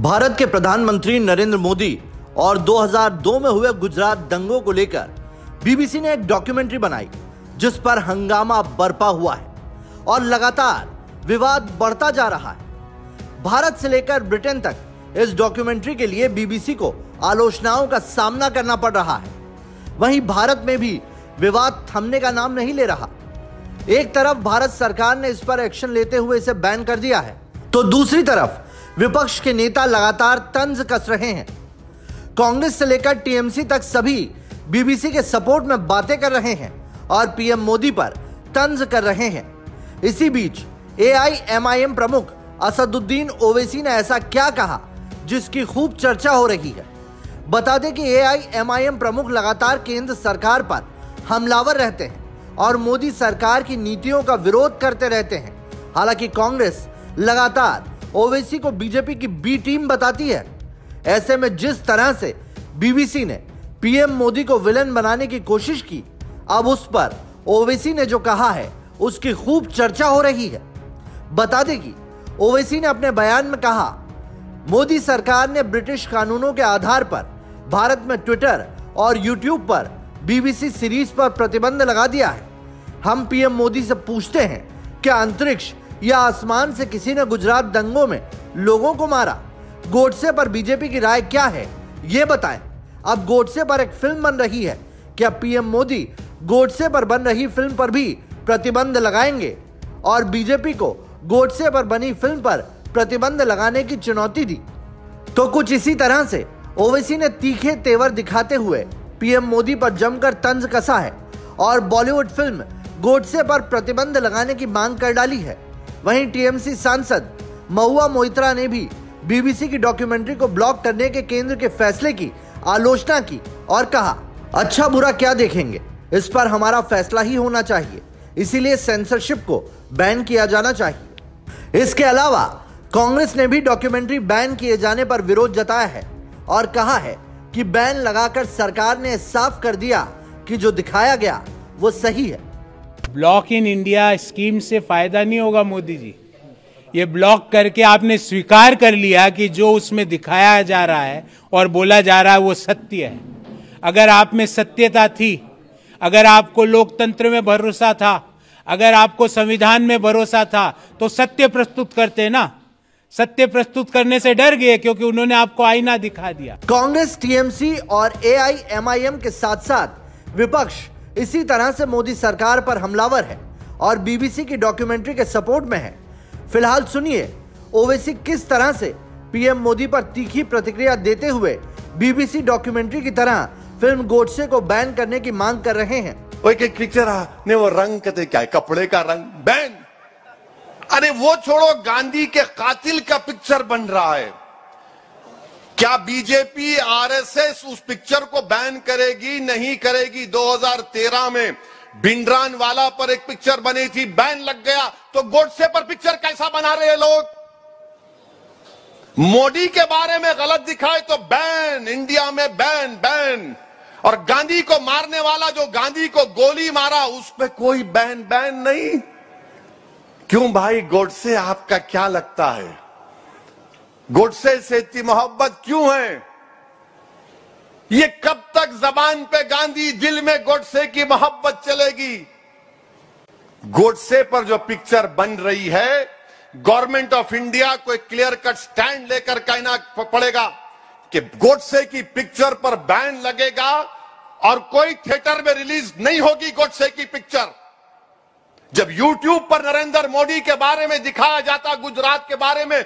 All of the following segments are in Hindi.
भारत के प्रधानमंत्री नरेंद्र मोदी और 2002 में हुए गुजरात दंगों को लेकर बीबीसी ने एक डॉक्यूमेंट्री बनाई जिस पर हंगामा बरपा हुआ है और लगातार विवाद बढ़ता जा रहा है। भारत से लेकर ब्रिटेन तक इस डॉक्यूमेंट्री के लिए बीबीसी को आलोचनाओं का सामना करना पड़ रहा है। वहीं भारत में भी विवाद थमने का नाम नहीं ले रहा। एक तरफ भारत सरकार ने इस पर एक्शन लेते हुए इसे बैन कर दिया है, तो दूसरी तरफ विपक्ष के नेता लगातार तंज कस रहे हैं। कांग्रेस से लेकर टीएमसी तक सभी बीबीसी के सपोर्ट में बातें कर रहे हैं और पीएम मोदी पर तंज कर रहे हैं। इसी बीच एआईएमआईएम प्रमुख असदुद्दीन ओवैसी ने ऐसा क्या कहा जिसकी खूब चर्चा हो रही है। बता दें कि एआईएमआईएम प्रमुख लगातार केंद्र सरकार पर हमलावर रहते हैं और मोदी सरकार की नीतियों का विरोध करते रहते हैं। हालांकि कांग्रेस लगातार ओवैसी को बीजेपी की बी टीम बताती है। ऐसे में जिस तरह से बीबीसी ने पीएम मोदी को विलेन बनाने की कोशिश की, अब उस पर ओवैसी ने जो कहा है उसकी खूब चर्चा हो रही है। बता दें कि ओवैसी ने अपने बयान में कहा, मोदी सरकार ने ब्रिटिश कानूनों के आधार पर भारत में ट्विटर और यूट्यूब पर बीबीसी सीरीज पर प्रतिबंध लगा दिया है। हम पीएम मोदी से पूछते हैं, क्या अंतरिक्ष या आसमान से किसी ने गुजरात दंगों में लोगों को मारा? गोडसे पर बीजेपी की राय क्या है, ये बताएं। अब गोडसे पर एक फिल्म बन रही है, क्या पीएम मोदी गोडसे पर बन रही फिल्म पर भी प्रतिबंध लगाएंगे? और बीजेपी को गोडसे पर बनी फिल्म पर प्रतिबंध लगाने की चुनौती दी। तो कुछ इसी तरह से ओवैसी ने तीखे तेवर दिखाते हुए पीएम मोदी पर जमकर तंज कसा है और बॉलीवुड फिल्म गोडसे पर प्रतिबंध लगाने की मांग कर डाली है। वहीं टीएमसी सांसद महुआ मोइत्रा ने भी बीबीसी की डॉक्यूमेंट्री को ब्लॉक करने के केंद्र के फैसले की आलोचना की और कहा, अच्छा बुरा क्या देखेंगे, इस पर हमारा फैसला ही होना चाहिए, इसीलिए सेंसरशिप को बैन किया जाना चाहिए। इसके अलावा कांग्रेस ने भी डॉक्यूमेंट्री बैन किए जाने पर विरोध जताया है और कहा है कि बैन लगाकर सरकार ने साफ कर दिया कि जो दिखाया गया वो सही है। ब्लॉक इन इंडिया स्कीम से फायदा नहीं होगा मोदी जी। ये ब्लॉक करके आपने स्वीकार कर लिया कि जो उसमें दिखाया जा रहा है और बोला जा रहा है वो सत्य है। अगर आप में सत्यता थी, अगर आपको लोकतंत्र में भरोसा था, अगर आपको संविधान में भरोसा था, तो सत्य प्रस्तुत करते ना। सत्य प्रस्तुत करने से डर गए क्योंकि उन्होंने आपको आईना दिखा दिया। कांग्रेस, टीएमसी और एआईएमआईएम के साथ साथ विपक्ष इसी तरह से मोदी सरकार पर हमलावर है और बीबीसी की डॉक्यूमेंट्री के सपोर्ट में है। फिलहाल सुनिए ओवैसी किस तरह से पीएम मोदी पर तीखी प्रतिक्रिया देते हुए बीबीसी डॉक्यूमेंट्री की तरह फिल्म गोडसे को बैन करने की मांग कर रहे हैं। एक पिक्चर ने वो रंग कहते क्या है, कपड़े का रंग बैन। अरे वो छोड़ो, गांधी के कातिल का पिक्चर बन रहा है। क्या बीजेपी आरएसएस उस पिक्चर को बैन करेगी? नहीं करेगी। 2013 में भिंडरानवाला पर एक पिक्चर बनी थी, बैन लग गया, तो गोडसे पर पिक्चर कैसा बना रहे हैं लोग? मोदी के बारे में गलत दिखाए तो बैन, इंडिया में बैन बैन। और गांधी को मारने वाला जो गांधी को गोली मारा उस पर कोई बैन बैन नहीं। क्यों भाई, गोडसे आपका क्या लगता है? गोडसे से इतनी मोहब्बत क्यों है? ये कब तक जबान पे गांधी, दिल में गोडसे की मोहब्बत चलेगी? गोडसे पर जो पिक्चर बन रही है, गवर्नमेंट ऑफ इंडिया को एक क्लियर कट स्टैंड लेकर कहना पड़ेगा कि गोडसे की पिक्चर पर बैन लगेगा और कोई थिएटर में रिलीज नहीं होगी गोडसे की पिक्चर। जब यूट्यूब पर नरेंद्र मोदी के बारे में दिखाया जाता, गुजरात के बारे में,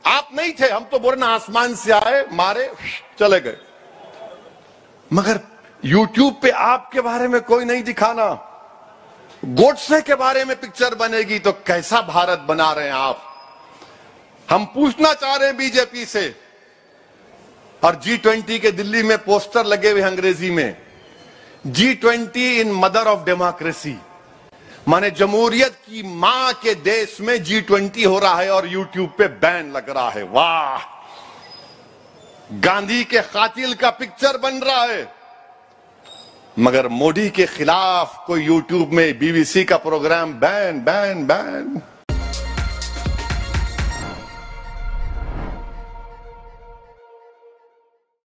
आप नहीं थे, हम तो बोलना आसमान से आए, मारे, चले गए, मगर यूट्यूब पे आपके बारे में कोई नहीं दिखाना। गोडसे के बारे में पिक्चर बनेगी तो कैसा भारत बना रहे हैं आप? हम पूछना चाह रहे हैं बीजेपी से। और G20 के दिल्ली में पोस्टर लगे हुए अंग्रेजी में, G20 in mother of democracy, माने जमहूरियत की मां के देश में G20 हो रहा है और यूट्यूब पे बैन लग रहा है। वाह, गांधी के कातिल का पिक्चर बन रहा है, मगर मोदी के खिलाफ कोई यूट्यूब में बीबीसी का प्रोग्राम बैन बैन बैन।